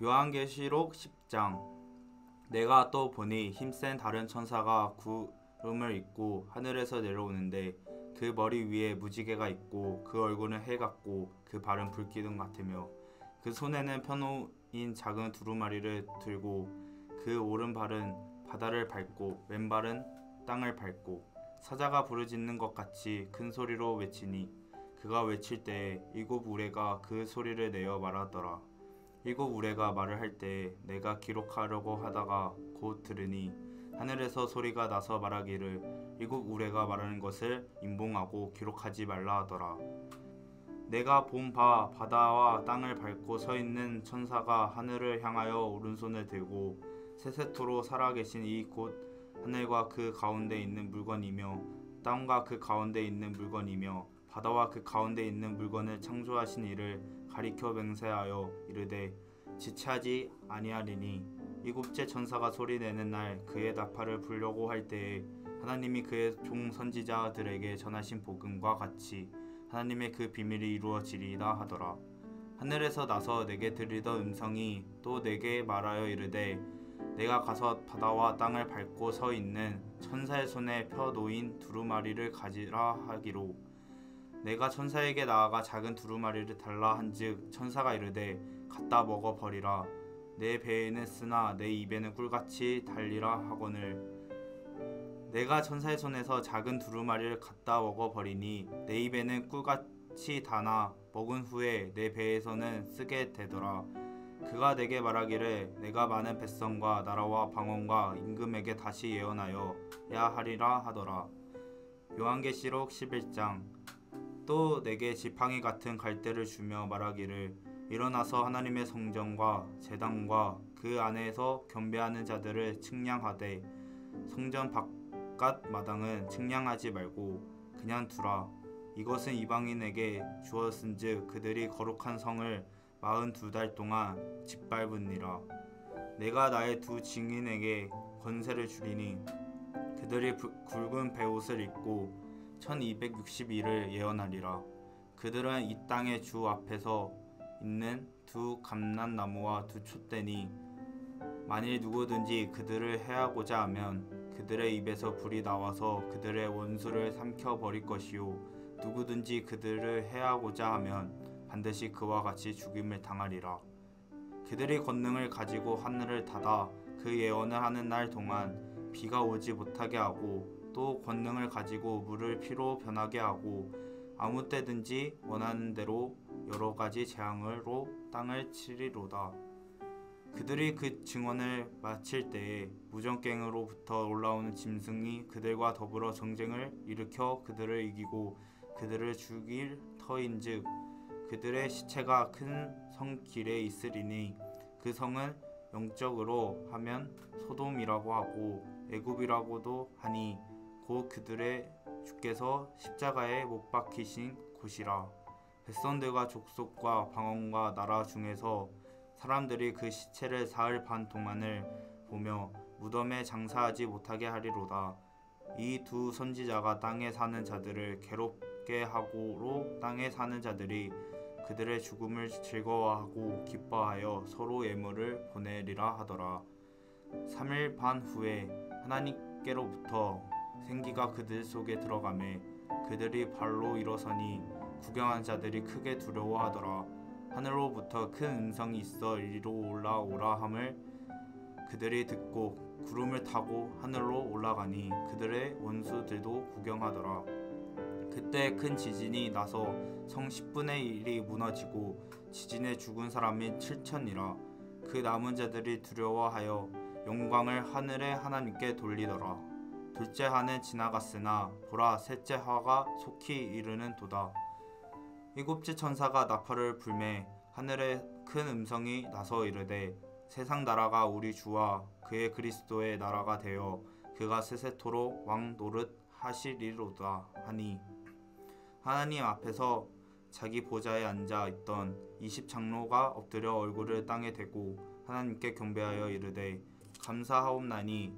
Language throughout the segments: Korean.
요한계시록 10장. 내가 또 보니 힘센 다른 천사가 구름을 입고 하늘에서 내려오는데 그 머리 위에 무지개가 있고 그 얼굴은 해 같고 그 발은 불기둥 같으며 그 손에는 펴놓인 작은 두루마리를 들고 그 오른발은 바다를 밟고 왼발은 땅을 밟고 사자가 부르짖는 것 같이 큰 소리로 외치니 그가 외칠 때에 일곱 우레가 그 소리를 내어 말하더라. 일곱 우레가 말을 할 때에 내가 기록하려고 하다가 곧 들으니 하늘에서 소리가 나서 말하기를 일곱 우레가 말하는 것을 임봉하고 기록하지 말라 하더라. 내가 본 바 바다와 땅을 밟고 서 있는 천사가 하늘을 향하여 오른손을 들고 세세토로 살아계신 이 곧 하늘과 그 가운데 있는 물건이며 땅과 그 가운데 있는 물건이며 바다와 그 가운데 있는 물건을 창조하신 이를 가리켜 맹세하여 이르되 지체하지 아니하리니 일곱째 천사가 소리내는 날 그의 나팔을 불려고 할 때에 하나님이 그의 종 선지자들에게 전하신 복음과 같이 하나님의 그 비밀이 이루어지리라 하더라. 하늘에서 나서 내게 들리던 음성이 또 내게 말하여 이르되 내가 가서 바다와 땅을 밟고 서 있는 천사의 손에 펴 놓인 두루마리를 가지라 하기로 내가 천사에게 나아가 작은 두루마리를 달라 한즉 천사가 이르되 갖다 먹어 버리라. 내 배에는 쓰나 내 입에는 꿀같이 달리라 하거늘 내가 천사의 손에서 작은 두루마리를 갖다 먹어 버리니 내 입에는 꿀같이 다나 먹은 후에 내 배에서는 쓰게 되더라. 그가 내게 말하기를 내가 많은 뱃성과 나라와 방언과 임금에게 다시 예언하여야 하리라 하더라. 요한계시록 11장. 또 내게 지팡이 같은 갈대를 주며 말하기를 일어나서 하나님의 성전과 제단과 그 안에서 경배하는 자들을 측량하되 성전 바깥 마당은 측량하지 말고 그냥 두라. 이것은 이방인에게 주었은즉 그들이 거룩한 성을 42달 동안 짓밟으니라. 내가 나의 두 증인에게 권세를 주리니 그들이 굵은 베옷을 입고 1260일을 예언하리라. 그들은 이 땅의 주 앞에서 있는 두 감람나무와 두 촛대니 만일 누구든지 그들을 해하고자 하면 그들의 입에서 불이 나와서 그들의 원수를 삼켜 버릴 것이요 누구든지 그들을 해하고자 하면 반드시 그와 같이 죽임을 당하리라. 그들이 권능을 가지고 하늘을 닫아 그 예언을 하는 날 동안 비가 오지 못하게 하고 또 권능을 가지고 물을 피로 변하게 하고 아무 때든지 원하는 대로 여러 가지 재앙으로 땅을 치리로다. 그들이 그 증언을 마칠 때에 무정갱으로부터 올라오는 짐승이 그들과 더불어 정쟁을 일으켜 그들을 이기고 그들을 죽일 터인즉 그들의 시체가 큰 성 길에 있으리니 그 성은 영적으로 하면 소돔이라고 하고 애굽이라고도 하니 곧 그들의 주께서 십자가에 못 박히신 곳이라. 백성들과 족속과 방언과 나라 중에서 사람들이 그 시체를 사흘 반 동안을 보며 무덤에 장사하지 못하게 하리로다. 이 두 선지자가 땅에 사는 자들을 괴롭게 하고로 땅에 사는 자들이 그들의 죽음을 즐거워하고 기뻐하여 서로 예물을 보내리라 하더라. 3일 반 후에 하나님께로부터 생기가 그들 속에 들어가매 그들이 발로 일어서니 구경한 자들이 크게 두려워하더라. 하늘로부터 큰 음성이 있어 이리로 올라오라 함을 그들이 듣고 구름을 타고 하늘로 올라가니 그들의 원수들도 구경하더라. 그때 큰 지진이 나서 성 10분의 1이 무너지고 지진에 죽은 사람이 7천이라. 그 남은 자들이 두려워하여 영광을 하늘의 하나님께 돌리더라. 둘째 하는 지나갔으나 보라 셋째 하가 속히 이르는 도다. 일곱째 천사가 나팔을 불매 하늘에 큰 음성이 나서 이르되 세상 나라가 우리 주와 그의 그리스도의 나라가 되어 그가 세세토록 왕 노릇 하시리로다 하니 하나님 앞에서 자기 보좌에 앉아 있던 20장로가 엎드려 얼굴을 땅에 대고 하나님께 경배하여 이르되 감사하옵나니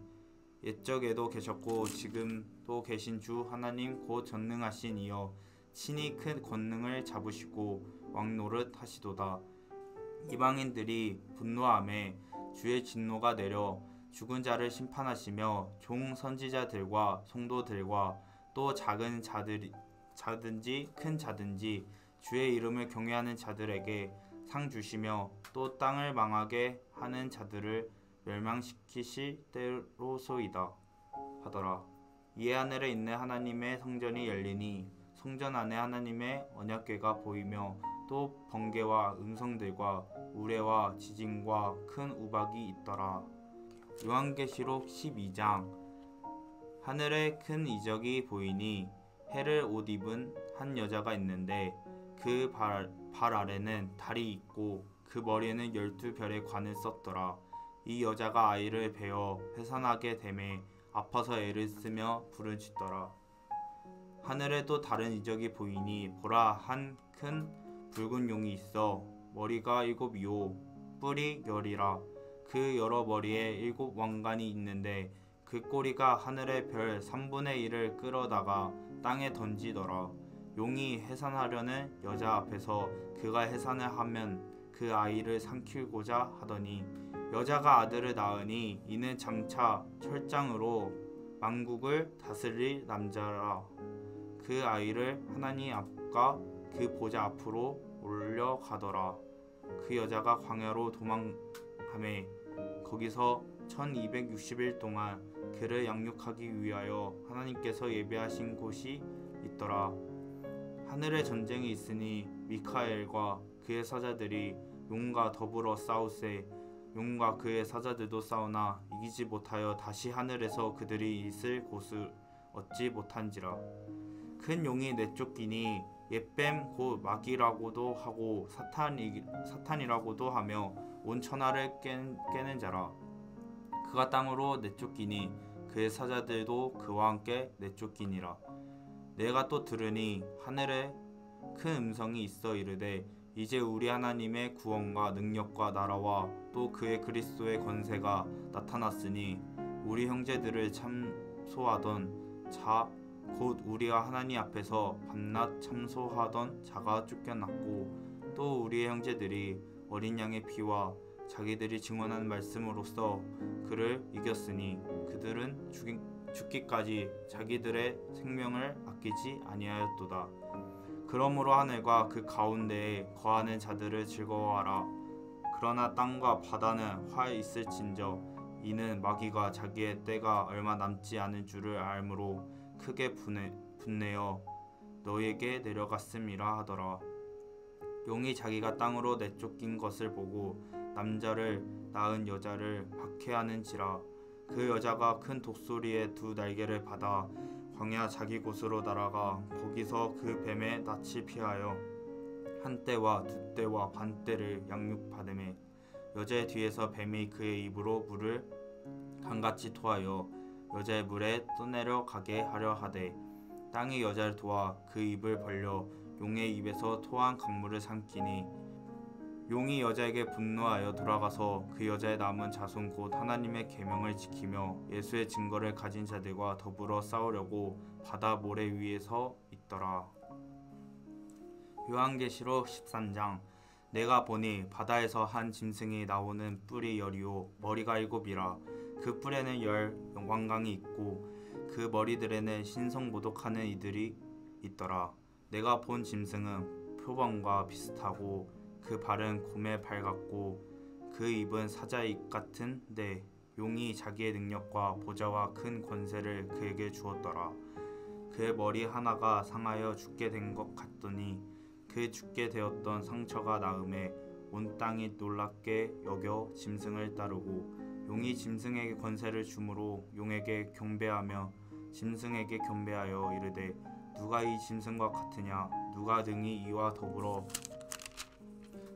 옛적에도 계셨고 지금도 계신 주 하나님 곧 전능하신 이여 친히 큰 권능을 잡으시고 왕노릇 하시도다. 이방인들이 분노하매 주의 진노가 내려 죽은 자를 심판하시며 종 선지자들과 성도들과 또 작은 자든지 큰 자든지 주의 이름을 경외하는 자들에게 상 주시며 또 땅을 망하게 하는 자들을 멸망시키실 때로소이다 하더라. 이에 하늘에 있는 하나님의 성전이 열리니 성전 안에 하나님의 언약궤가 보이며 또 번개와 음성들과 우레와 지진과 큰 우박이 있더라. 요한계시록 12장. 하늘에 큰 이적이 보이니 해를 옷 입은 한 여자가 있는데 그 발 아래는 달이 있고 그 머리에는 12별의 관을 썼더라. 이 여자가 아이를 베어 해산하게 되매 아파서 애를 쓰며 부르짖더라. 하늘에 또 다른 이적이 보이니 보라, 한 큰 붉은 용이 있어 머리가 7이요 뿔이 10이라. 그 여러 머리에 7 왕관이 있는데 그 꼬리가 하늘의 별 3분의 1을 끌어다가 땅에 던지더라. 용이 해산하려는 여자 앞에서 그가 해산을 하면 그 아이를 삼키고자 하더니 여자가 아들을 낳으니 이는 장차 철장으로 만국을 다스릴 남자라. 그 아이를 하나님 앞과 그 보좌 앞으로 올려가더라. 그 여자가 광야로 도망하매 거기서 1260일 동안 그를 양육하기 위하여 하나님께서 예배하신 곳이 있더라. 하늘에 전쟁이 있으니 미카엘과 그의 사자들이 용과 더불어 싸우세 용과 그의 사자들도 싸우나 이기지 못하여 다시 하늘에서 그들이 있을 곳을 얻지 못한지라. 큰 용이 내쫓기니 옛뱀 곧 마귀라고도 하고 사탄이라고도 하며 온 천하를 깨는 자라. 그가 땅으로 내쫓기니 그의 사자들도 그와 함께 내쫓기니라. 내가 또 들으니 하늘에 큰 음성이 있어 이르되 이제 우리 하나님의 구원과 능력과 나라와 또 그의 그리스도의 권세가 나타났으니 우리 형제들을 참소하던 자 곧 우리가 하나님 앞에서 밤낮 참소하던 자가 쫓겨났고 또 우리의 형제들이 어린 양의 피와 자기들이 증언한 말씀으로써 그를 이겼으니 그들은 죽기까지 자기들의 생명을 아끼지 아니하였도다. 그러므로 하늘과 그 가운데에 거하는 자들을 즐거워하라. 그러나 땅과 바다는 화 있을진저 이는 마귀가 자기의 때가 얼마 남지 않은 줄을 알므로 크게 분내어 너희에게 내려갔음이라 하더라. 용이 자기가 땅으로 내쫓긴 것을 보고 남자를 낳은 여자를 박해하는지라. 그 여자가 큰 독소리에 두 날개를 받아 광야 자기 곳으로 날아가 거기서 그 뱀의 낯을 피하여 한 때와 두 때와 반 때를 양육받으매 여자의 뒤에서 뱀이 그의 입으로 물을 강같이 토하여 여자의 물에 떠내려 가게 하려 하되 땅이 여자를 도와 그 입을 벌려 용의 입에서 토한 강물을 삼키니 용이 여자에게 분노하여 돌아가서 그 여자의 남은 자손 곧 하나님의 계명을 지키며 예수의 증거를 가진 자들과 더불어 싸우려고 바다 모래 위에 서 있더라. 요한계시록 13장. 내가 보니 바다에서 한 짐승이 나오는 뿔이 10이요 머리가 7이라. 그 뿔에는 10 왕관이 있고 그 머리들에는 신성모독하는 이들이 있더라. 내가 본 짐승은 표범과 비슷하고 그 발은 곰의 발 같고 그 입은 사자의 입 같은데 용이 자기의 능력과 보좌와 큰 권세를 그에게 주었더라. 그의 머리 하나가 상하여 죽게 된 것 같더니 그 죽게 되었던 상처가 나음에 온 땅이 놀랍게 여겨 짐승을 따르고 용이 짐승에게 권세를 주므로 용에게 경배하며 짐승에게 경배하여 이르되 누가 이 짐승과 같으냐 누가 능히 이와 더불어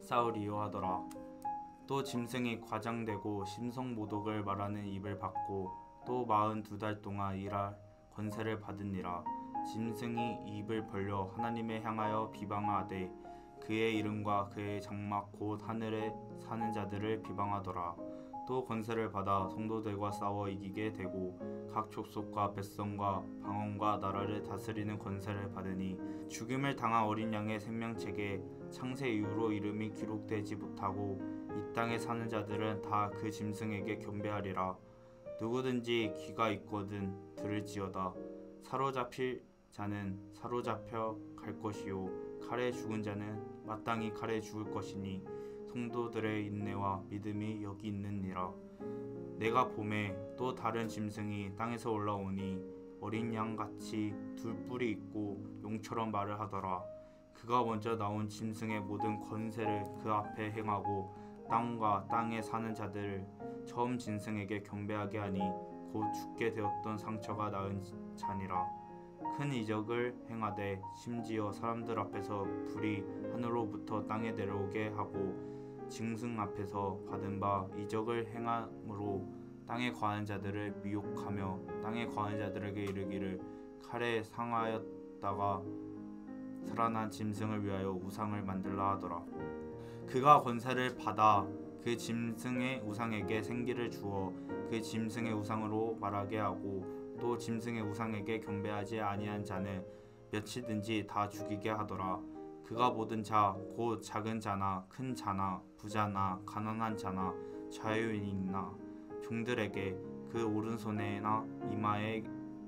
싸우리요 하더라. 또 짐승이 과장되고 심성모독을 말하는 입을 받고 또 42달 동안 일할 권세를 받으니라. 짐승이 입을 벌려 하나님에 향하여 비방하되 그의 이름과 그의 장막 곧 하늘에 사는 자들을 비방하더라. 또 권세를 받아 성도들과 싸워 이기게 되고 각 족속과 백성과 방언과 나라를 다스리는 권세를 받으니 죽임을 당한 어린 양의 생명책에 창세 이후로 이름이 기록되지 못하고 이 땅에 사는 자들은 다 그 짐승에게 경배하리라. 누구든지 귀가 있거든 들을지어다. 사로잡힐 자는 사로잡혀 갈 것이요 칼에 죽은 자는 마땅히 칼에 죽을 것이니 성도들의 인내와 믿음이 여기 있느니라. 내가 보매 또 다른 짐승이 땅에서 올라오니 어린 양같이 둘 뿔이 있고 용처럼 말을 하더라. 그가 먼저 나온 짐승의 모든 권세를 그 앞에 행하고 땅과 땅에 사는 자들을 처음 짐승에게 경배하게 하니 곧 죽게 되었던 상처가 나은 자니라. 큰 이적을 행하되 심지어 사람들 앞에서 불이 하늘로부터 땅에 내려오게 하고 짐승 앞에서 받은 바 이적을 행함으로 땅에 거하는 자들을 미혹하며 땅에 거하는 자들에게 이르기를 칼에 상하였다가 살아난 짐승을 위하여 우상을 만들라 하더라. 그가 권세를 받아 그 짐승의 우상에게 생기를 주어 그 짐승의 우상으로 말하게 하고 또 짐승의 우상에게 경배하지 아니한 자는 몇이든지 다 죽이게 하더라. 그가 모든 자 곧 작은 자나 큰 자나 부자나 가난한 자나 자유인이나 종들에게 그 오른손에나 이마에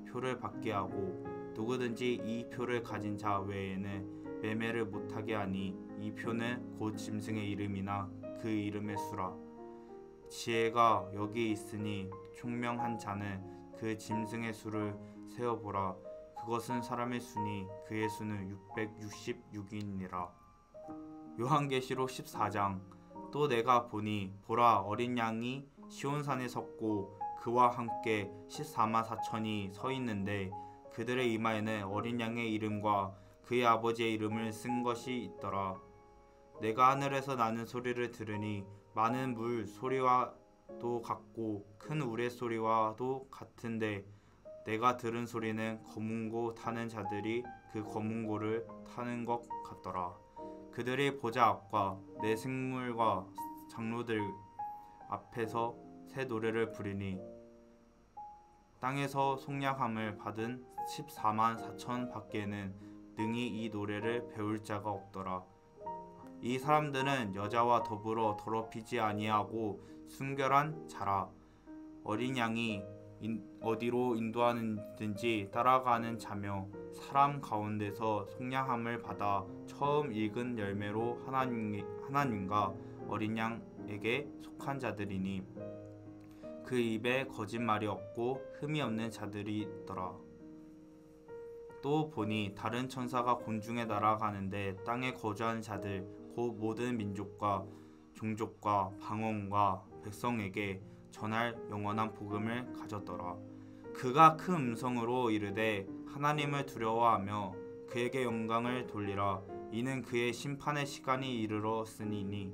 표를 받게 하고 누구든지 이 표를 가진 자 외에는 매매를 못하게 하니 이 표는 곧 짐승의 이름이나 그 이름의 수라. 지혜가 여기 있으니 총명한 자는 그 짐승의 수를 세어보라. 그것은 사람의 수니 그의 수는 666이니라. 요한계시록 14장. 또 내가 보니 보라 어린 양이 시온산에 섰고 그와 함께 14만 4천이 서 있는데 그들의 이마에는 어린 양의 이름과 그의 아버지의 이름을 쓴 것이 있더라. 내가 하늘에서 나는 소리를 들으니 많은 물 소리와도 같고 큰 우레 소리와도 같은데 내가 들은 소리는 검은 고 타는 자들이 그 검은 고를 타는 것 같더라. 그들이 보좌 앞과 내 생물과 장로들 앞에서 새 노래를 부르니 땅에서 속량함을 받은 14만 4천 밖에는 능히 이 노래를 배울 자가 없더라. 이 사람들은 여자와 더불어 더럽히지 아니하고 순결한 자라. 어린 양이 어디로 인도하는지 따라가는 자며 사람 가운데서 속량함을 받아 처음 익은 열매로 하나님과 어린 양에게 속한 자들이니 그 입에 거짓말이 없고 흠이 없는 자들이 있더라. 또 보니 다른 천사가 공중에 날아가는데 땅에 거주하는 자들 곧 모든 민족과 종족과 방언과 백성에게 전할 영원한 복음을 가졌더라. 그가 큰 음성으로 이르되 하나님을 두려워하며 그에게 영광을 돌리라. 이는 그의 심판의 시간이 이르렀으니니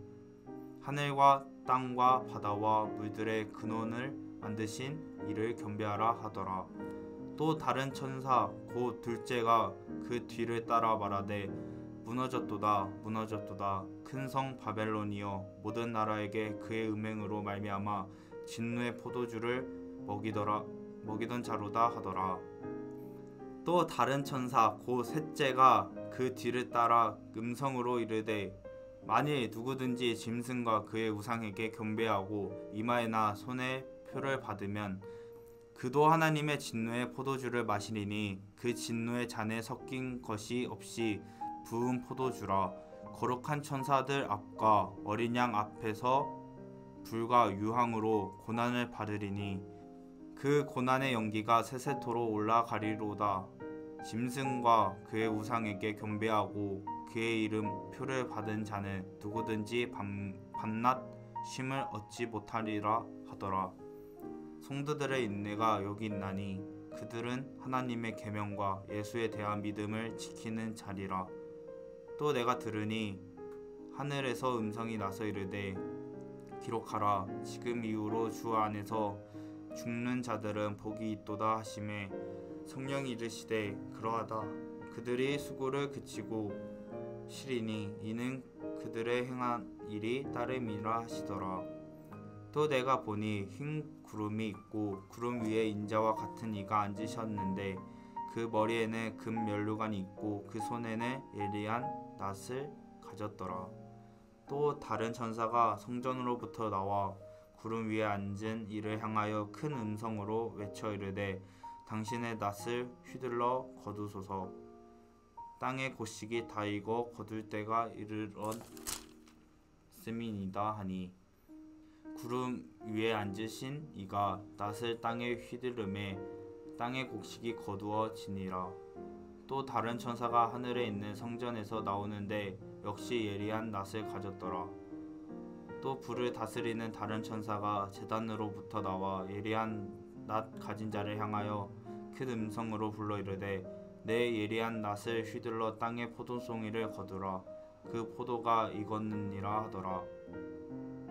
하늘과 땅과 바다와 물들의 근원을 만드신 이를 경배하라 하더라. 또 다른 천사 곧 둘째가 그 뒤를 따라 말하되 무너졌도다 무너졌도다 큰 성 바벨론이여 모든 나라에게 그의 음행으로 말미암아 진노의 포도주를 먹이던 자로다 하더라. 또 다른 천사 곧 셋째가 그 뒤를 따라 음성으로 이르되 만일 누구든지 짐승과 그의 우상에게 경배하고 이마에나 손에 표를 받으면 그도 하나님의 진노의 포도주를 마시리니 그 진노의 잔에 섞인 것이 없이 부은 포도주라. 거룩한 천사들 앞과 어린 양 앞에서 불과 유황으로 고난을 받으리니 그 고난의 연기가 세세토록 올라가리로다. 짐승과 그의 우상에게 경배하고 그의 이름 표를 받은 자는 누구든지 밤낮 쉼을 얻지 못하리라 하더라. 성도들의 인내가 여기 있나니 그들은 하나님의 계명과 예수에 대한 믿음을 지키는 자리라. 또 내가 들으니 하늘에서 음성이 나서 이르되 기록하라. 지금 이후로 주 안에서 죽는 자들은 복이 있도다 하시매 성령이 이르시되 그러하다. 그들이 수고를 그치고 시리니 이는 그들의 행한 일이 따름이라 하시더라. 또 내가 보니 흰 구름이 있고 구름 위에 인자와 같은 이가 앉으셨는데 그 머리에는 금 면류관이 있고 그 손에는 예리한 낫을 가졌더라. 또 다른 천사가 성전으로부터 나와 구름 위에 앉은 이를 향하여 큰 음성으로 외쳐 이르되 당신의 낫을 휘둘러 거두소서. 땅의 곡식이 다 익어 거둘 때가 이르렀음이니이다 하니 구름 위에 앉으신 이가 낫을 땅에 휘두르매 땅의 곡식이 거두어지니라. 또 다른 천사가 하늘에 있는 성전에서 나오는데 역시 예리한 낫을 가졌더라. 또 불을 다스리는 다른 천사가 제단으로부터 나와 예리한 낫 가진 자를 향하여 큰 음성으로 불러 이르되 내 예리한 낫을 휘둘러 땅의 포도송이를 거두라. 그 포도가 익었느니라 하더라.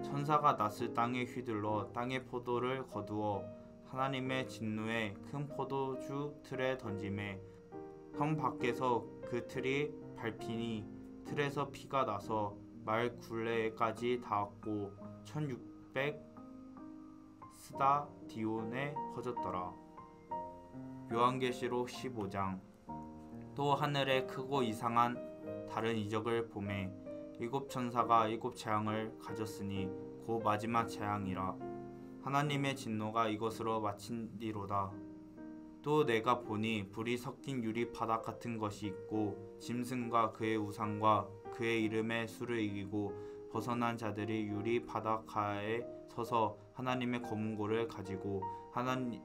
천사가 낫을 땅에 휘둘러 땅의 포도를 거두어 하나님의 진노의 큰 포도주 틀에 던지매 성 밖에서 그 틀이 밟히니 틀에서 피가 나서 말 굴레까지 닿았고 1600 스다디온에 퍼졌더라. 요한계시록 15장. 또 하늘에 크고 이상한 다른 이적을 보매 일곱 천사가 일곱 재앙을 가졌으니 곧 마지막 재앙이라. 하나님의 진노가 이것으로 마친디로다. 또 내가 보니 불이 섞인 유리 바닥 같은 것이 있고 짐승과 그의 우상과 그의 이름의 수를 이기고 벗어난 자들이 유리 바닷가에 서서 하나님의 검은고를 가지고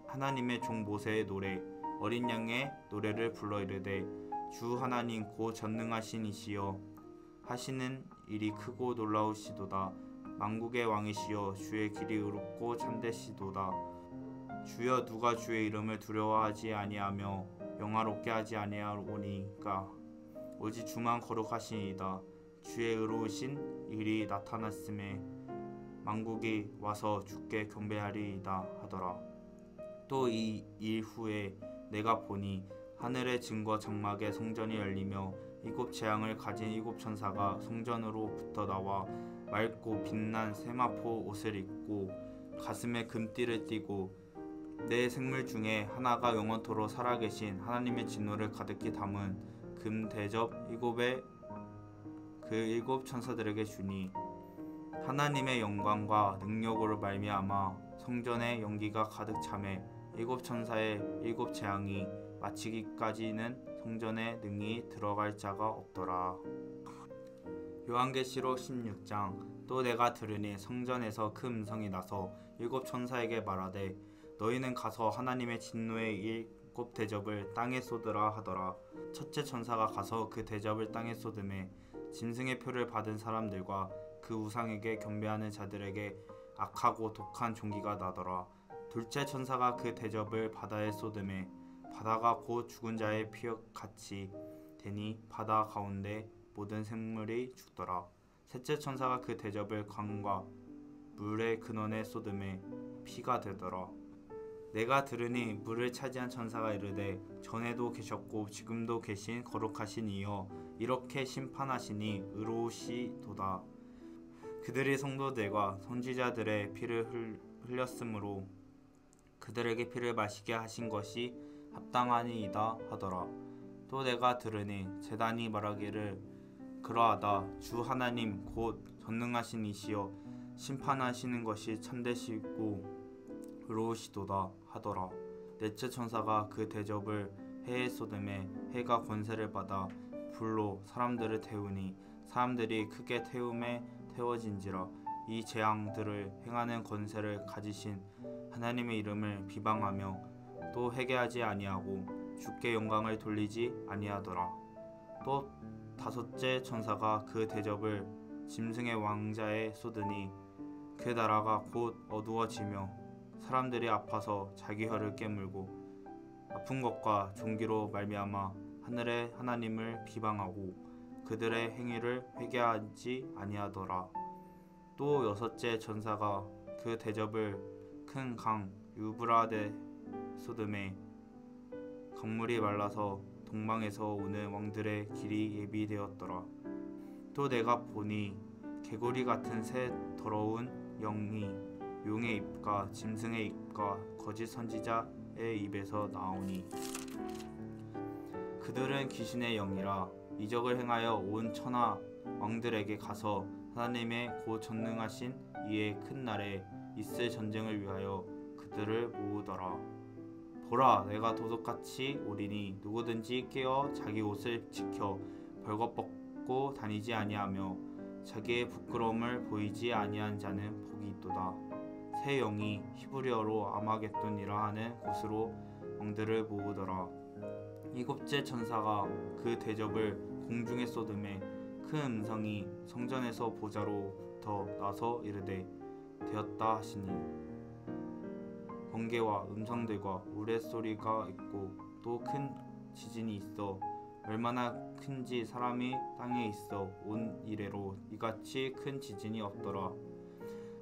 하나님의 종 모세의 노래 어린 양의 노래를 불러 이르되 주 하나님 곧 전능하신 이시여 하시는 일이 크고 놀라우시도다. 만국의 왕이시여 주의 길이 의롭고 참되시도다. 주여 누가 주의 이름을 두려워하지 아니하며 영화롭게 하지 아니하오니까 오직 주만 거룩하시니이다. 주의 의로우신 일이 나타났음에 만국이 와서 주께 경배하리이다 하더라. 또 이 일 후에 내가 보니 하늘의 증거 장막의 성전이 열리며 일곱 재앙을 가진 일곱 천사가 성전으로부터 나와 맑고 빛난 세마포 옷을 입고 가슴에 금띠를 띠고 내 생물 중에 하나가 영원토록 살아계신 하나님의 진노를 가득히 담은 금 대접 일곱에 그 일곱 천사들에게 주니 하나님의 영광과 능력으로 말미암아 성전에 연기가 가득 차매 일곱 천사의 일곱 재앙이 마치기까지는 성전에 능히 들어갈 자가 없더라. 요한계시록 16장. 또 내가 들으니 성전에서 큰 음성이 나서 일곱 천사에게 말하되 너희는 가서 하나님의 진노의 일곱 대접을 땅에 쏟으라 하더라. 첫째 천사가 가서 그 대접을 땅에 쏟음에 짐승의 표를 받은 사람들과 그 우상에게 경배하는 자들에게 악하고 독한 종기가 나더라. 둘째 천사가 그 대접을 바다에 쏟음에 바다가 곧 죽은 자의 피같이 되니 바다 가운데 모든 생물이 죽더라. 셋째 천사가 그 대접을 강과 물의 근원에 쏟음에 피가 되더라. 내가 들으니 물을 차지한 천사가 이르되 전에도 계셨고 지금도 계신 거룩하신 이여 이렇게 심판하시니 의로우시도다. 그들이 성도들과 선지자들의 피를 흘렸으므로 그들에게 피를 마시게 하신 것이 합당하니이다 하더라. 또 내가 들으니 제단이 말하기를 그러하다. 주 하나님 곧 전능하신 이시여 심판하시는 것이 참되시고 의로우시도다 하더라. 넷째 천사가 그 대접을 해에 쏟음에 해가 권세를 받아 불로 사람들을 태우니 사람들이 크게 태움에 태워진지라. 이 재앙들을 행하는 권세를 가지신 하나님의 이름을 비방하며 또 회개하지 아니하고 주께 영광을 돌리지 아니하더라. 또 다섯째 천사가 그 대접을 짐승의 왕자에 쏟으니 그 나라가 곧 어두워지며 사람들이 아파서 자기 혀를 깨물고 아픈 것과 종기로 말미암아 하늘의 하나님을 비방하고 그들의 행위를 회개하지 아니하더라. 또 여섯째 천사가 그 대접을 큰 강 유브라데 쏟음에 강물이 말라서 동방에서 오는 왕들의 길이 예비되었더라. 또 내가 보니 개구리 같은 새 더러운 영이 용의 입과 짐승의 입과 거짓 선지자의 입에서 나오니 그들은 귀신의 영이라 이적을 행하여 온 천하 왕들에게 가서 하나님의 곧 전능하신 이의 큰 날에 있을 전쟁을 위하여 그들을 모으더라. 보라, 내가 도둑같이 오리니 누구든지 깨어 자기 옷을 지켜 벌거벗고 다니지 아니하며 자기의 부끄러움을 보이지 아니한 자는 복이 있도다. 새 영이 히브리어로 아마겟돈이라 하는 곳으로 왕들을 모으더라. 일곱째 천사가 그 대접을 공중에 쏟음에 큰 음성이 성전에서 보좌로부터 나서 이르되 되었다 하시니 번개와 음성들과 우레소리가 있고 또 큰 지진이 있어 얼마나 큰지 사람이 땅에 있어 온 이래로 이같이 큰 지진이 없더라.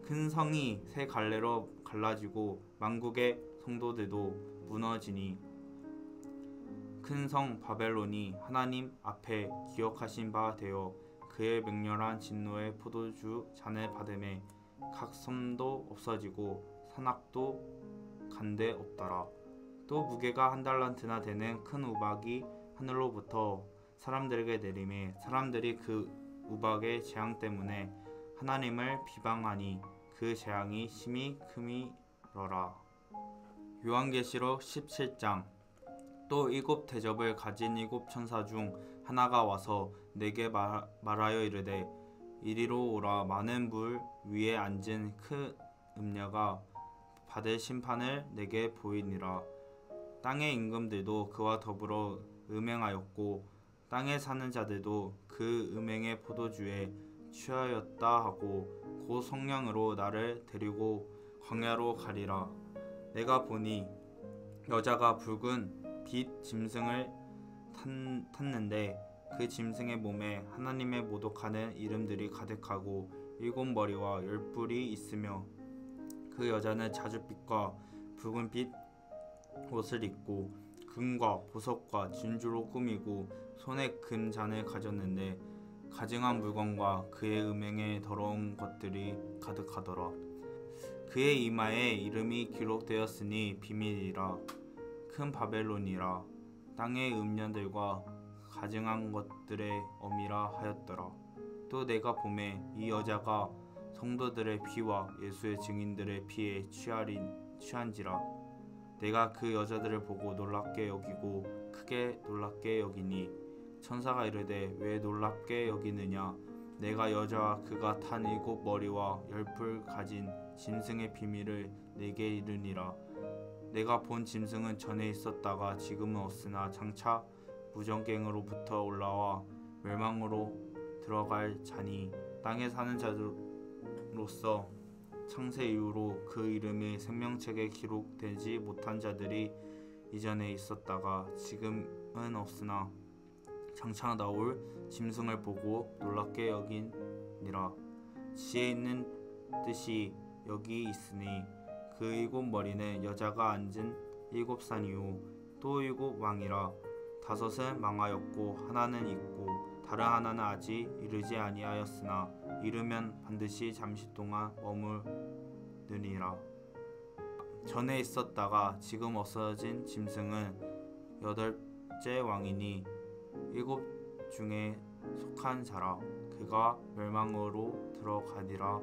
큰 성이 세 갈래로 갈라지고 만국의 성도들도 무너지니 큰 성 바벨론이 하나님 앞에 기억하신 바 되어 그의 맹렬한 진노의 포도주 잔을 받음에 각 섬도 없어지고 산악도 간데 없더라. 또 무게가 1달란트나 되는 큰 우박이 하늘로부터 사람들에게 내림에 사람들이 그 우박의 재앙 때문에 하나님을 비방하니 그 재앙이 심히 크미러라. 요한계시록 17장. 또 일곱 대접을 가진 일곱 천사 중 하나가 와서 내게 말하여 이르되 이리로 오라. 많은 물 위에 앉은 큰 음녀가 받을 심판을 내게 보이니라. 땅의 임금들도 그와 더불어 음행하였고 땅에 사는 자들도 그 음행의 포도주에 취하였다 하고 곧 성령으로 나를 데리고 광야로 가리라. 내가 보니 여자가 붉은 빛 짐승을 탔는데 그 짐승의 몸에 하나님의 모독하는 이름들이 가득하고 7머리와 10뿔이 있으며 그 여자는 자줏빛과 붉은빛 옷을 입고 금과 보석과 진주로 꾸미고 손에 금 잔을 가졌는데 가증한 물건과 그의 음행에 더러운 것들이 가득하더라. 그의 이마에 이름이 기록되었으니 비밀이라 큰 바벨론이라 땅의 음녀들과 가증한 것들의 어미라 하였더라. 또 내가 보매 이 여자가 성도들의 피와 예수의 증인들의 피에 취한지라. 내가 그 여자들을 보고 놀랍게 여기고 크게 놀랍게 여기니 천사가 이르되 왜 놀랍게 여기느냐. 내가 여자와 그가 탄 7머리와 10뿔 가진 짐승의 비밀을 내게 이르니라. 내가 본 짐승은 전에 있었다가 지금은 없으나 장차 무정갱으로부터 올라와 멸망으로 들어갈 자니 땅에 사는 자로서 창세 이후로 그 이름이 생명책에 기록되지 못한 자들이 이전에 있었다가 지금은 없으나 장차 나올 짐승을 보고 놀랍게 여기니라. 지혜 있는 뜻이 여기 있으니 그 7머리는 여자가 앉은 7산이요 또 7왕이라. 5은 망하였고 하나는 있고 다른 하나는 아직 이르지 아니하였으나 이르면 반드시 잠시 동안 머무르니라. 전에 있었다가 지금 없어진 짐승은 8째 왕이니 7 중에 속한 자라. 그가 멸망으로 들어가니라.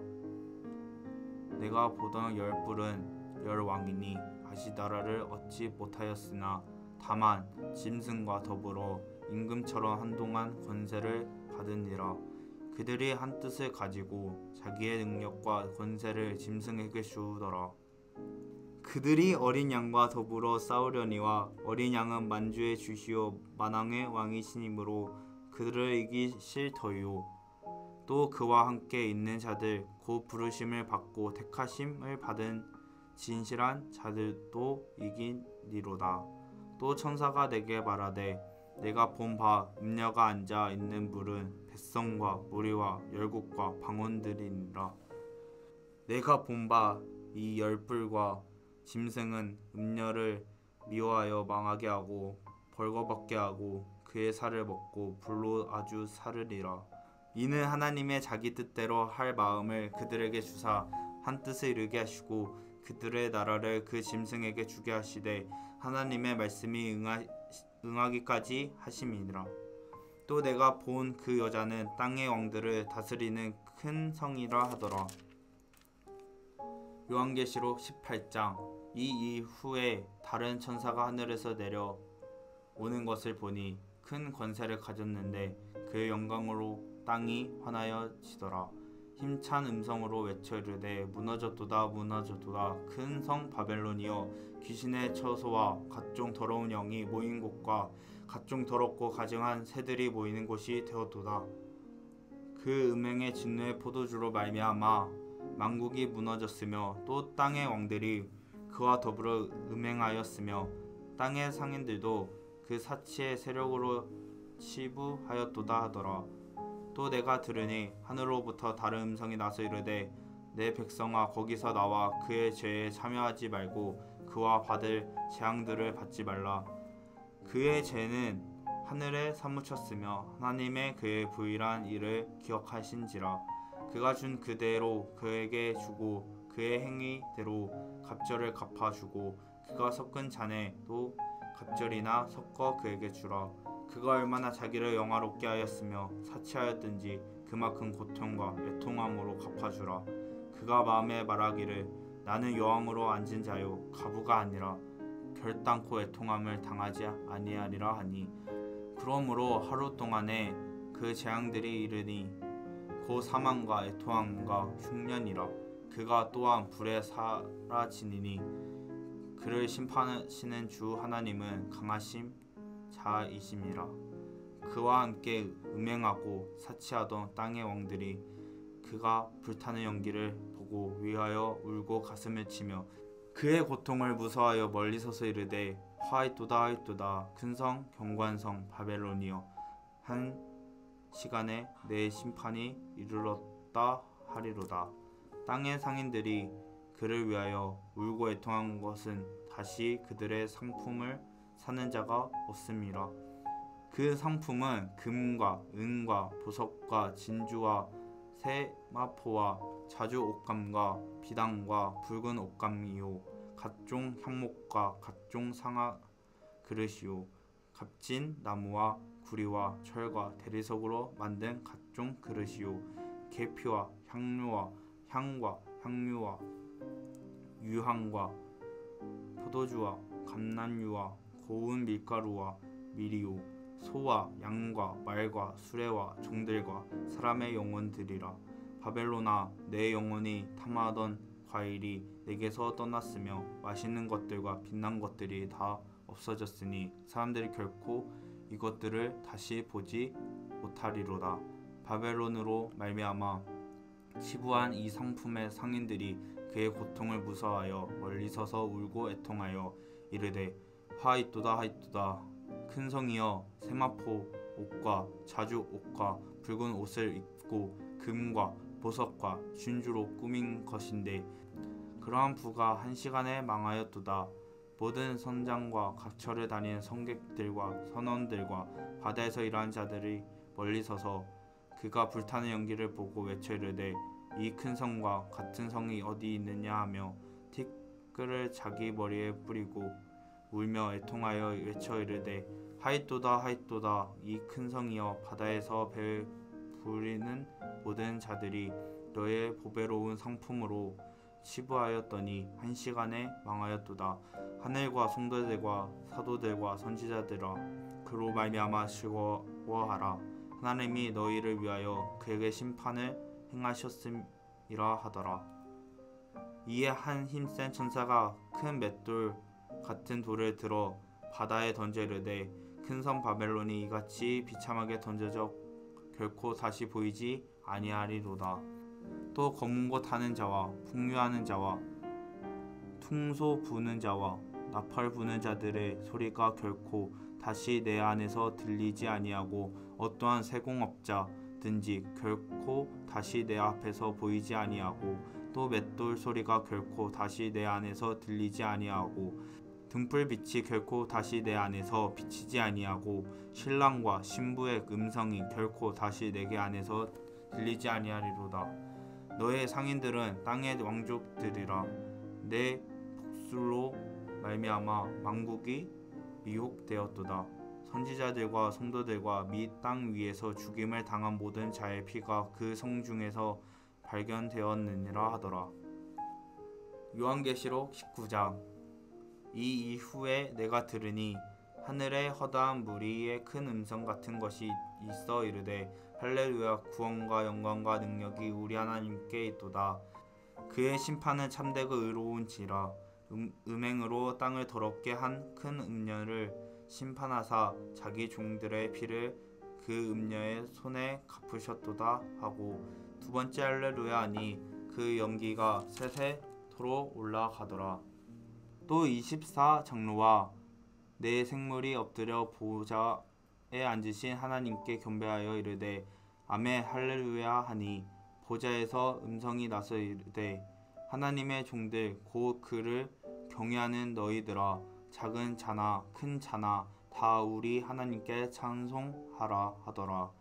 내가 보던 10뿔은 10왕이니 아직 나라를 얻지 못하였으나 다만 짐승과 더불어 임금처럼 한동안 권세를 받으니라. 그들이 한 뜻을 가지고 자기의 능력과 권세를 짐승에게 주더라. 그들이 어린 양과 더불어 싸우려니와 어린 양은 만주의 주시오 만왕의 왕이시니므로 그들을 이기실 터이요. 또 그와 함께 있는 자들 곧 부르심을 받고 택하심을 받은 진실한 자들도 이기리로다. 또 천사가 내게 말하되 내가 본 바 음녀가 앉아 있는 물은 뱃성과 무리와 열국과 방언들이니라. 내가 본 바 이 10뿔과 짐승은 음녀를 미워하여 망하게 하고 벌거벗게 하고 그의 살을 먹고 불로 아주 사르리라. 이는 하나님의 자기 뜻대로 할 마음을 그들에게 주사 한 뜻을 이루게 하시고 그들의 나라를 그 짐승에게 주게 하시되 하나님의 말씀이 응하기까지 하심이니라. 또 내가 본 그 여자는 땅의 왕들을 다스리는 큰 성이라 하더라. 요한계시록 18장. 이 이후에 다른 천사가 하늘에서 내려 오는 것을 보니 큰 권세를 가졌는데 그의 영광으로 땅이 환하여지더라. 힘찬 음성으로 외쳐 이르되 무너졌도다 무너졌도다 큰 성 바벨론이여 귀신의 처소와 각종 더러운 영이 모인 곳과 각종 더럽고 가증한 새들이 모이는 곳이 되었도다. 그 음행의 진노의 포도주로 말미암아 만국이 무너졌으며 또 땅의 왕들이 그와 더불어 음행하였으며 땅의 상인들도 그 사치의 세력으로 치부하였도다 하더라. 또 내가 들으니 하늘로부터 다른 음성이 나서 이르되 내 백성아 거기서 나와 그의 죄에 참여하지 말고 그와 받을 재앙들을 받지 말라. 그의 죄는 하늘에 사무쳤으며 하나님의 그의 부일한 일을 기억하신지라. 그가 준 그대로 그에게 주고 그의 행위대로 갑절을 갚아주고 그가 섞은 잔에도 갑절이나 섞어 그에게 주라. 그가 얼마나 자기를 영화롭게 하였으며 사치하였든지 그만큼 고통과 애통함으로 갚아주라. 그가 마음에 말하기를 나는 여왕으로 앉은 자요 가부가 아니라 결단코 애통함을 당하지 아니하리라 하니 그러므로 하루 동안에 그 재앙들이 이르니 곧 사망과 애통함과 흉년이라. 그가 또한 불에 사라지니니 그를 심판하시는 주 하나님은 강하심 자이심이라. 그와 함께 음행하고 사치하던 땅의 왕들이 그가 불타는 연기를 보고 위하여 울고 가슴을 치며 그의 고통을 무서워하여 멀리 서서 이르되 화이또다 화이또다 큰성 경관성 바벨론이여 한 시간에 내 심판이 이르렀다 하리로다. 땅의 상인들이 그를 위하여 울고 애통한 것은 다시 그들의 상품을 사는 자가 없음이라. 그 상품은 금과 은과 보석과 진주와 세마포와 자주 옷감과 비단과 붉은 옷감이요 각종 향목과 각종 상아 그릇이요 값진 나무와 구리와 철과 대리석으로 만든 각종 그릇이요 계피와 향료와 향과 향유와 유향과 포도주와 감람유와 고운 밀가루와 밀이요 소와 양과 말과 수레와 종들과 사람의 영혼들이라. 바벨론아 내 영혼이 탐하던 과일이 내게서 떠났으며 맛있는 것들과 빛난 것들이 다 없어졌으니 사람들이 결코 이것들을 다시 보지 못하리로다. 바벨론으로 말미암아 치부한 이 상품의 상인들이 그의 고통을 무서워하여 멀리 서서 울고 애통하여 이르되 하이또다 하이또다 큰 성이여 세마포 옷과 자주 옷과 붉은 옷을 입고 금과 보석과 진주로 꾸민 것인데 그러한 부가 한 시간에 망하였도다. 모든 선장과 각처를 다니는 성객들과 선원들과 바다에서 일하는 자들이 멀리 서서 그가 불타는 연기를 보고 외쳐 이르되 이 큰 성과 같은 성이 어디 있느냐 하며 티끌을 자기 머리에 뿌리고 울며 애통하여 외쳐 이르되 하이또다 하이또다 이 큰 성이여 바다에서 배 부리는 모든 자들이 너의 보배로운 상품으로 치부하였더니 한 시간에 망하였도다. 하늘과 성도들과 사도들과 선지자들아 그로 말미암아 즐거워하라. 하나님이 너희를 위하여 그에게 심판을 행하셨음이라 하더라. 이에 한 힘센 천사가 큰 맷돌 같은 돌을 들어 바다에 던져 이르되 큰 성 바벨론이 이같이 비참하게 던져져 결코 다시 보이지 아니하리로다. 또 검은 것 하는 자와 풍류하는 자와 퉁소 부는 자와 나팔 부는 자들의 소리가 결코 다시 내 안에서 들리지 아니하고 어떠한 세공업자든지 결코 다시 내 앞에서 보이지 아니하고 또 맷돌 소리가 결코 다시 내 안에서 들리지 아니하고 등불빛이 결코 다시 내 안에서 비치지 아니하고 신랑과 신부의 음성이 결코 다시 내게 안에서 들리지 아니하리로다. 너의 상인들은 땅의 왕족들이라. 내 복술로 말미암아 만국이 미혹되었도다. 선지자들과 성도들과 및 땅 위에서 죽임을 당한 모든 자의 피가 그 성 중에서 발견되었느니라 하더라. 요한계시록 19장. 이 이후에 내가 들으니 하늘에 허다한 무리의 큰 음성 같은 것이 있어 이르되 할렐루야, 구원과 영광과 능력이 우리 하나님께 있도다. 그의 심판은 참되고 의로운지라. 음행으로 땅을 더럽게 한 큰 음녀를 심판하사 자기 종들의 피를 그 음녀의 손에 갚으셨도다 하고 두 번째 할렐루야 하니 그 연기가 세세토록 올라가더라. 또 24장로와 네 생물이 엎드려 보좌에 앉으신 하나님께 경배하여 이르되 아멘 할렐루야 하니 보좌에서 음성이 나서 이르되 하나님의 종들 곧 그를 경외하는 너희들아, 작은 자나 큰 자나 다 우리 하나님께 찬송하라 하더라.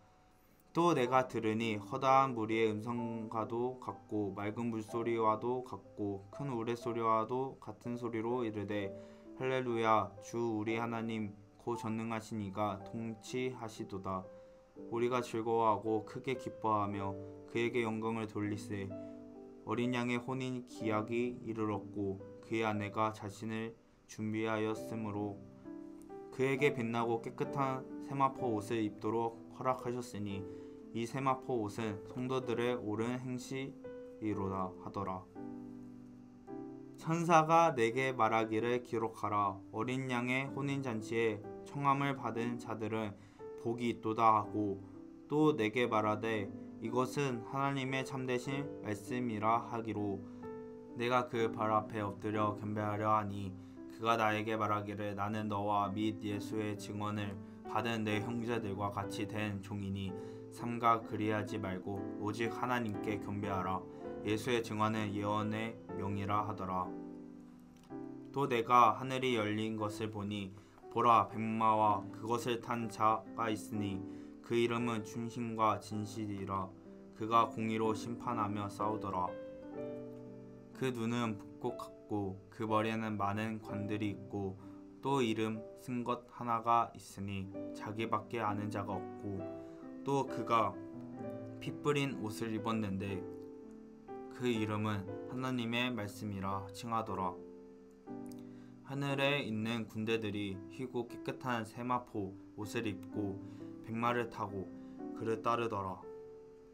또 내가 들으니 허다한 무리의 음성과도 같고 맑은 물소리와도 같고 큰 우레소리와도 같은 소리로 이르되 할렐루야, 주 우리 하나님 곧 전능하신 이가 통치하시도다. 우리가 즐거워하고 크게 기뻐하며 그에게 영광을 돌리세. 어린 양의 혼인 기약이 이르렀고 그의 아내가 자신을 준비하였으므로 그에게 빛나고 깨끗한 세마포 옷을 입도록 허락하셨으니 이 세마포 옷은 성도들의 옳은 행실이로다 하더라. 천사가 내게 말하기를 기록하라. 어린 양의 혼인잔치에 청함을 받은 자들은 복이 있도다 하고 또 내게 말하되 이것은 하나님의 참되신 말씀이라 하기로 내가 그 발 앞에 엎드려 경배하려 하니 그가 나에게 말하기를 나는 너와 및 예수의 증언을 받은 내 형제들과 같이 된 종이니 삼가 그리하지 말고 오직 하나님께 경배하라. 예수의 증언은 예언의 명이라 하더라. 또 내가 하늘이 열린 것을 보니 보라, 백마와 그것을 탄 자가 있으니 그 이름은 충신과 진실이라. 그가 공의로 심판하며 싸우더라. 그 눈은 붓꽃 같고 그 머리에는 많은 관들이 있고 또 이름 쓴 것 하나가 있으니 자기밖에 아는 자가 없고 또 그가 피 뿌린 옷을 입었는데 그 이름은 하나님의 말씀이라 칭하더라. 하늘에 있는 군대들이 희고 깨끗한 세마포 옷을 입고 백마를 타고 그를 따르더라.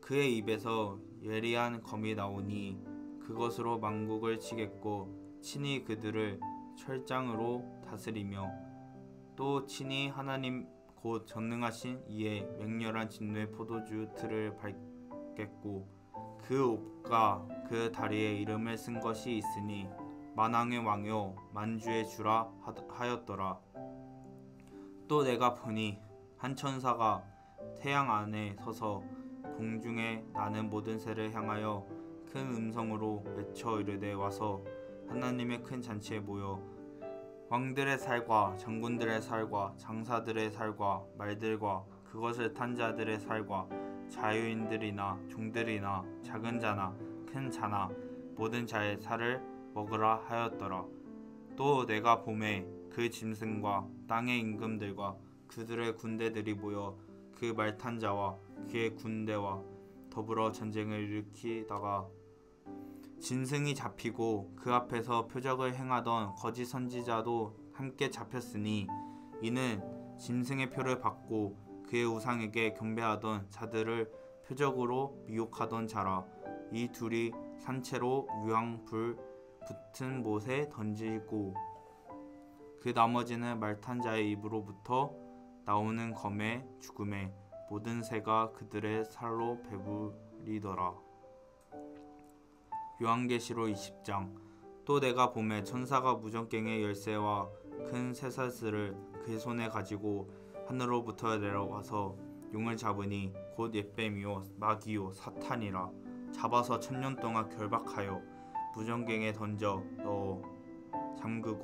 그의 입에서 예리한 검이 나오니 그것으로 만국을 치겠고 친히 그들을 철장으로 다스리며 또 친히 하나님 곧 전능하신 이의 맹렬한 진노의 포도주 틀을 밟겠고 그 옷과 그 다리에 이름을 쓴 것이 있으니 만왕의 왕이요 만주의 주라 하였더라. 또 내가 보니 한 천사가 태양 안에 서서 공중에 나는 모든 새를 향하여 큰 음성으로 외쳐 이르되 와서 하나님의 큰 잔치에 모여 왕들의 살과 장군들의 살과 장사들의 살과 말들과 그것을 탄 자들의 살과 자유인들이나 종들이나 작은 자나 큰 자나 모든 자의 살을 먹으라 하였더라. 또 내가 봄에 그 짐승과 땅의 임금들과 그들의 군대들이 모여 그 말 탄 자와 그의 군대와 더불어 전쟁을 일으키다가 짐승이 잡히고 그 앞에서 표적을 행하던 거짓 선지자도 함께 잡혔으니 이는 짐승의 표를 받고 그의 우상에게 경배하던 자들을 표적으로 미혹하던 자라. 이 둘이 산채로 유황불 붙은 못에 던지고 그 나머지는 말탄 자의 입으로부터 나오는 검에 죽음에 모든 새가 그들의 살로 배부리더라. 요한계시록 20장. 또 내가 보매 천사가 무전갱의 열쇠와 큰 쇠사슬을 그의 손에 가지고 하늘로부터 내려와서 용을 잡으니 곧 옛뱀이요 마귀요 사탄이라. 잡아서 1000년 동안 결박하여 무전갱에 던져 넣어 잠그고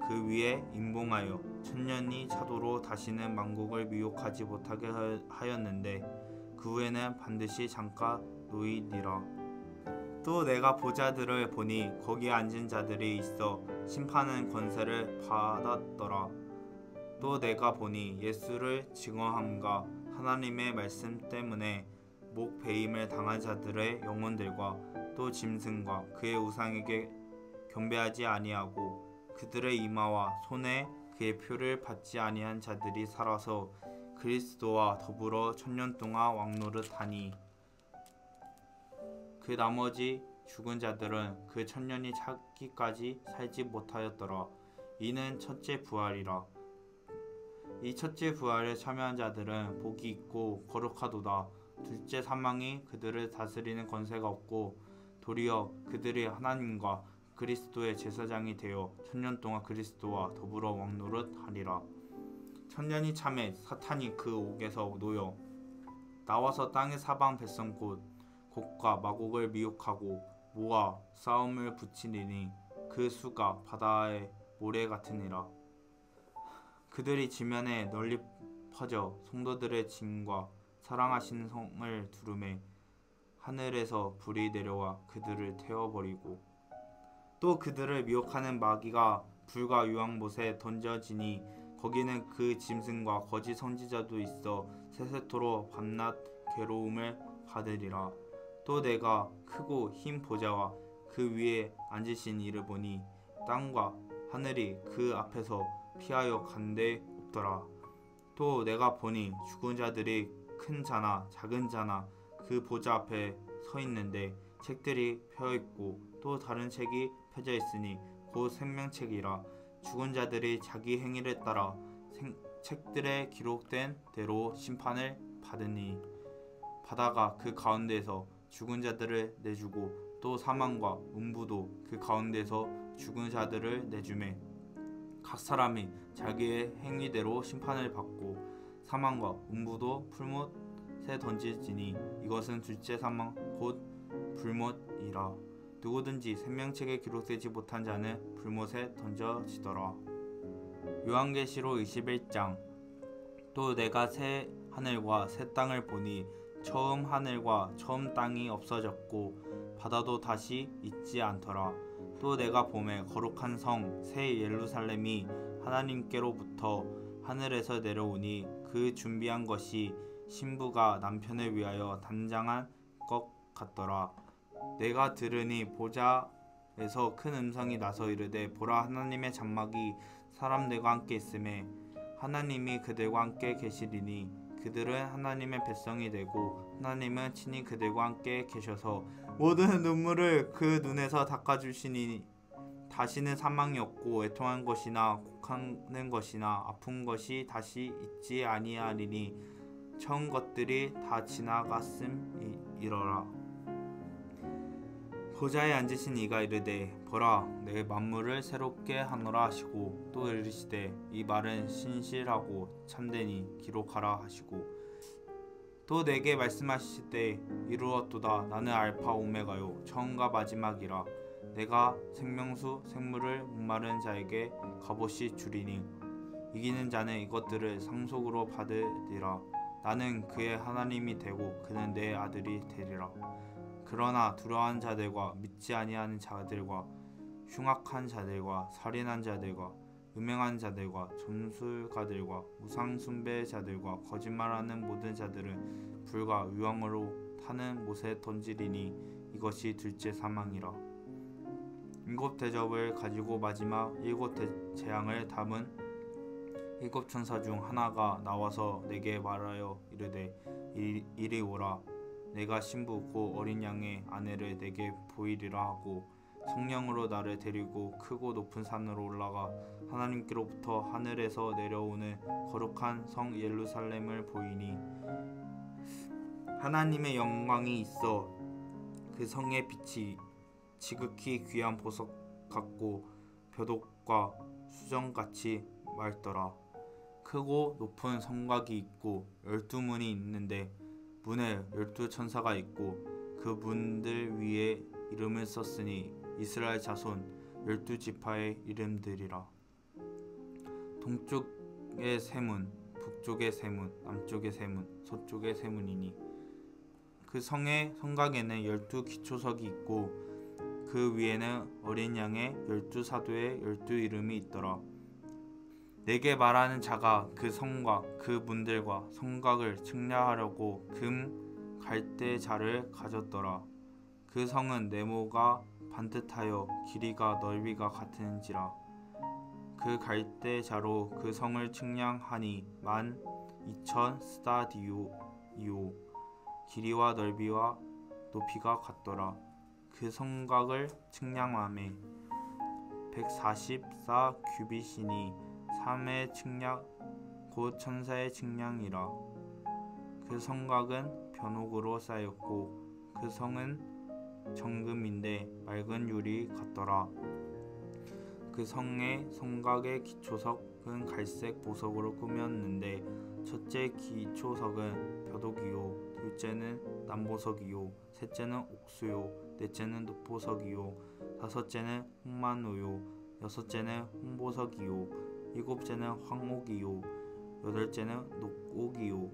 그 위에 임봉하여 1000년이 차도로 다시는 만국을 미혹하지 못하게 하였는데 그 그 후에는 반드시 장가 놓이리라. 또 내가 보좌들을 보니 거기에 앉은 자들이 있어 심판하는 권세를 받았더라. 또 내가 보니 예수를 증언함과 하나님의 말씀 때문에 목 베임을 당한 자들의 영혼들과 또 짐승과 그의 우상에게 경배하지 아니하고 그들의 이마와 손에 그의 표를 받지 아니한 자들이 살아서 그리스도와 더불어 천년 동안 왕노릇하니 그 나머지 죽은 자들은 그 천년이 차기까지 살지 못하였더라. 이는 첫째 부활이라. 이 첫째 부활에 참여한 자들은 복이 있고 거룩하도다. 둘째 사망이 그들을 다스리는 권세가 없고 도리어 그들이 하나님과 그리스도의 제사장이 되어 천년 동안 그리스도와 더불어 왕노릇하리라. 천년이 참에 사탄이 그 옥에서 놓여 나와서 땅의 사방 백성 곧 곡과 마곡을 미혹하고 모아 싸움을 붙이리니 그 수가 바다의 모래 같으니라. 그들이 지면에 널리 퍼져 성도들의 짐과 사랑하시는 성을 두르매 하늘에서 불이 내려와 그들을 태워버리고 또 그들을 미혹하는 마귀가 불과 유황못에 던져지니 거기는 그 짐승과 거짓 선지자도 있어 세세토록 밤낮 괴로움을 받으리라. 또 내가 크고 흰 보좌와 그 위에 앉으신 이를 보니 땅과 하늘이 그 앞에서 피하여 간데 없더라. 또 내가 보니 죽은 자들이 큰 자나 작은 자나 그 보좌 앞에 서 있는데 책들이 펴 있고 또 다른 책이 펴져 있으니 곧 생명책이라. 죽은 자들이 자기 행위를 따라 책들에 기록된 대로 심판을 받으니 바다가 그 가운데에서 죽은 자들을 내주고 또 사망과 음부도 그 가운데서 죽은 자들을 내주매 각 사람이 자기의 행위대로 심판을 받고 사망과 음부도 풀못에 던지지니 이것은 둘째 사망 곧 불못이라. 누구든지 생명책에 기록되지 못한 자는 불못에 던져지더라. 요한계시록 21장. 또 내가 새 하늘과 새 땅을 보니 처음 하늘과 처음 땅이 없어졌고 바다도 다시 있지 않더라. 또 내가 보매 거룩한 성 새 예루살렘이 하나님께로부터 하늘에서 내려오니 그 준비한 것이 신부가 남편을 위하여 단장한 것 같더라. 내가 들으니 보좌에서 큰 음성이 나서 이르되 보라 하나님의 장막이 사람들과 함께 있음에 하나님이 그들과 함께 계시리니 그들은 하나님의 백성이 되고 하나님은 친히 그들과 함께 계셔서 모든 눈물을 그 눈에서 닦아주시니 다시는 사망이 없고 애통한 것이나 곡하는 것이나 아픈 것이 다시 있지 아니하리니 처음 것들이 다 지나갔음이러라. 보좌에 앉으신 이가 이르되 보라 내 만물을 새롭게 하노라 하시고 또 이르시되 이 말은 신실하고 참되니 기록하라 하시고 또 내게 말씀하시되 이루었도다. 나는 알파 오메가요 처음과 마지막이라. 내가 생명수 생물을 목마른 자에게 값없이 주리니 이기는 자는 이것들을 상속으로 받으리라. 나는 그의 하나님이 되고 그는 내 아들이 되리라. 그러나 두려워하는 자들과 믿지 아니하는 자들과 흉악한 자들과 살인한 자들과 음행한 자들과 점술가들과 우상 숭배자들과 거짓말하는 모든 자들은 불과 유황으로 타는 못에 던지리니 이것이 둘째 사망이라. 일곱 대접을 가지고 마지막 일곱 재앙을 담은 일곱 천사 중 하나가 나와서 내게 말하여 이르되 이리 오라. 내가 신부 곧 어린 양의 아내를 내게 보이리라 하고 성령으로 나를 데리고 크고 높은 산으로 올라가 하나님께로부터 하늘에서 내려오는 거룩한 성 예루살렘을 보이니 하나님의 영광이 있어 그 성의 빛이 지극히 귀한 보석 같고 벼독과 수정같이 맑더라. 크고 높은 성곽이 있고 12문이 있는데 문에 12천사가 있고 그 문들 위에 이름을 썼으니 이스라엘 자손 12지파의 이름들이라. 동쪽의 세 문, 북쪽의 세 문, 남쪽의 세 문, 서쪽의 세 문이니 그 성의 성곽에는 12 기초석이 있고 그 위에는 어린 양의 12 사도의 12 이름이 있더라. 내게 말하는 자가 그 성과 그 문들과 성곽을 측량하려고 금 갈대자를 가졌더라. 그 성은 네모가 반듯하여 길이가 넓이가 같은지라. 그 갈대자로 그 성을 측량하니 12,000 스타디오이요 길이와 넓이와 높이가 같더라. 그 성곽을 측량함에 144 규빗이니 3의 측량 곧 천사의 측량이라. 그 성곽은 변옥으로 쌓였고 그 성은 정금인데 맑은 유리 같더라. 그 성의 성곽의 기초석은 갈색 보석으로 꾸몄는데 첫째 기초석은 벼독이요 둘째는 남보석이요 셋째는 옥수요 넷째는 눕보석이요 다섯째는 홍만호요 여섯째는 홍보석이요 일곱째는 황옥이요 여덟째는 녹옥이요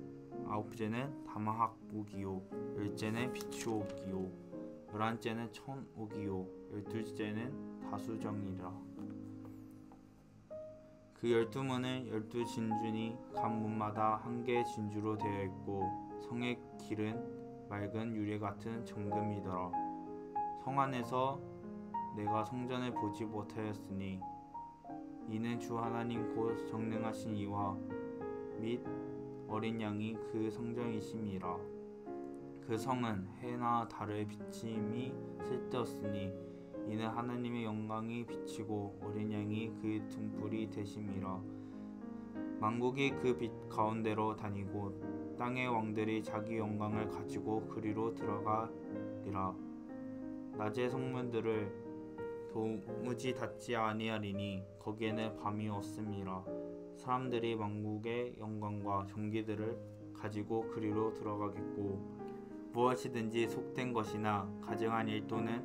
아홉째는 담화학옥이요 열째는 비추옥이요 열한째는 천옥이요 열둘째는 다수정이라. 그 12문은 12진주니 각 문마다 한 개의 진주로 되어 있고 성의 길은 맑은 유리 같은 정금이더라. 성 안에서 내가 성전을 보지 못하였으니 이는 주 하나님 곧 전능하신 이와 및 어린 양이 그 성전이심이라. 그 성은 해나 달의 비침이 쓸데없으니 이는 하나님의 영광이 비치고 어린 양이 그 등불이 되심이라. 만국이 그 빛 가운데로 다니고 땅의 왕들이 자기 영광을 가지고 그리로 들어가리라. 낮의 성문들을 도무지 닫지 아니하리니 거기에는 밤이 없음이라. 사람들이 만국의 영광과 존귀들을 가지고 그리로 들어가겠고 무엇이든지 속된 것이나 가증한 일 또는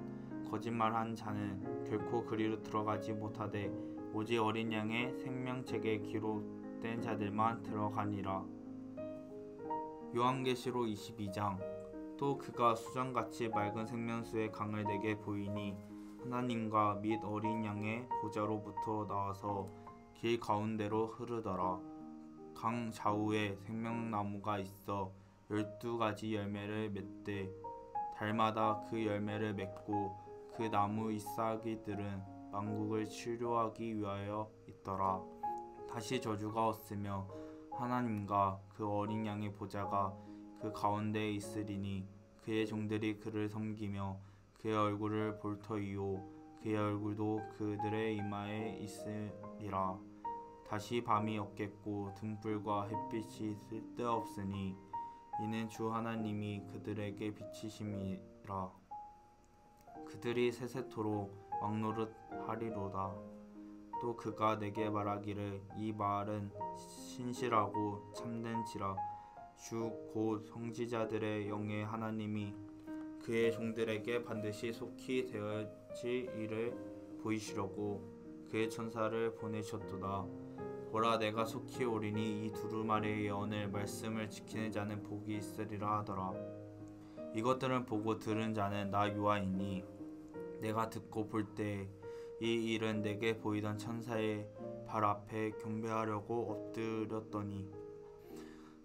거짓말한 자는 결코 그리로 들어가지 못하되 오직 어린 양의 생명책에 기록된 자들만 들어가니라. 요한계시록 22장. 또 그가 수정같이 맑은 생명수의 강을 내게 보이니 하나님과 및 어린 양의 보좌로부터 나와서 길 가운데로 흐르더라. 강 좌우에 생명나무가 있어 12가지 열매를 맺되 달마다 그 열매를 맺고 그 나무 잎사귀들은 만국을 치료하기 위하여 있더라. 다시 저주가 없으며 하나님과 그 어린 양의 보좌가 그 가운데에 있으리니 그의 종들이 그를 섬기며 그의 얼굴을 볼 터이요 그의 얼굴도 그들의 이마에 있으리라. 다시 밤이 없겠고 등불과 햇빛이 쓸데없으니 이는 주 하나님이 그들에게 비치심이라. 그들이 세세토록 왕노릇하리로다. 또 그가 내게 말하기를 이 말은 신실하고 참된지라. 주 곧 성지자들의 영의 하나님이 그의 종들에게 반드시 속히 되어질 일을 보이시려고 그의 천사를 보내셨도다. 보라 내가 속히 오리니 이 두루마리의 예언을 말씀을 지키는 자는 복이 있으리라 하더라. 이것들을 보고 들은 자는 나 요한이니 내가 듣고 볼 때 이 일은 내게 보이던 천사의 발 앞에 경배하려고 엎드렸더니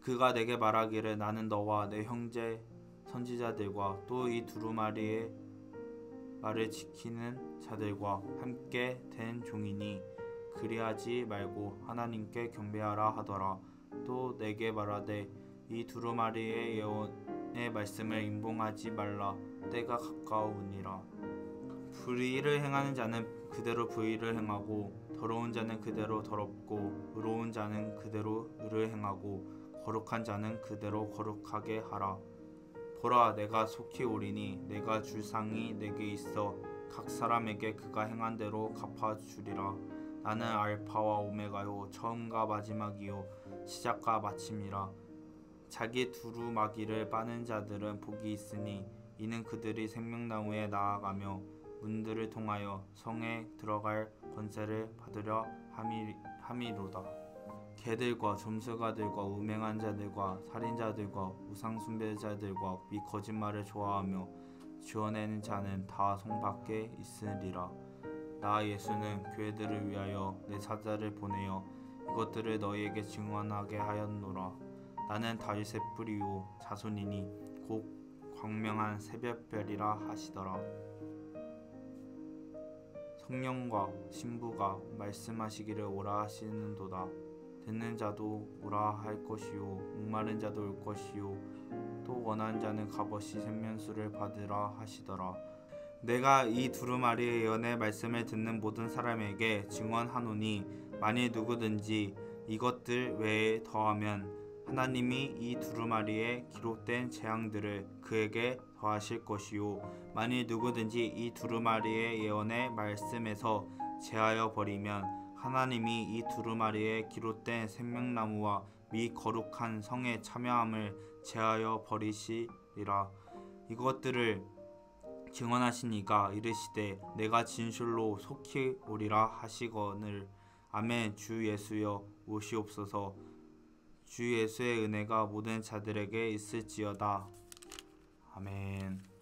그가 내게 말하기를 나는 너와 내 형제 선지자들과 또 이 두루마리의 말을 지키는 자들과 함께 된 종이니 그리하지 말고 하나님께 경배하라 하더라. 또 내게 말하되 이 두루마리의 예언의 말씀을 임봉하지 말라. 때가 가까우니라. 불의를 행하는 자는 그대로 불의를 행하고 더러운 자는 그대로 더럽고 의로운 자는 그대로 의를 행하고 거룩한 자는 그대로 거룩하게 하라. 보라 내가 속히 오리니 내가 줄 상이 내게 있어 각 사람에게 그가 행한 대로 갚아주리라. 나는 알파와 오메가요 처음과 마지막이요 시작과 마침이라. 자기 두루마기를 빠는 자들은 복이 있으니 이는 그들이 생명나무에 나아가며 문들을 통하여 성에 들어갈 권세를 받으려 함이로다. 개들과 점수가들과 음행한 자들과 살인자들과 우상 숭배자들과 및 거짓말을 좋아하며 지어내는 자는 다 성 밖에 있으리라. 나 예수는 교회들을 위하여 내 사자를 보내어 이것들을 너희에게 증언하게 하였노라. 나는 다윗의 뿌리요 자손이니 곧 광명한 새벽별이라 하시더라. 성령과 신부가 말씀하시기를 오라 하시는도다. 듣는 자도 오라 할 것이요 목마른 자도 올 것이요 또 원하는 자는 값없이 생명수를 받으라 하시더라. 내가 이 두루마리의 예언의 말씀을 듣는 모든 사람에게 증언하노니 만일 누구든지 이것들 외에 더하면 하나님이 이 두루마리에 기록된 재앙들을 그에게 더하실 것이요 만일 누구든지 이 두루마리의 예언의 말씀에서 제하여 버리면 하나님이 이 두루마리에 기록된 생명나무와 및 거룩한 성의 참여함을 제하여 버리시리라. 이것들을 증언하시니가 이르시되 내가 진실로 속히 오리라 하시거늘. 아멘. 주 예수여 오시옵소서. 주 예수의 은혜가 모든 자들에게 있을지어다. 아멘.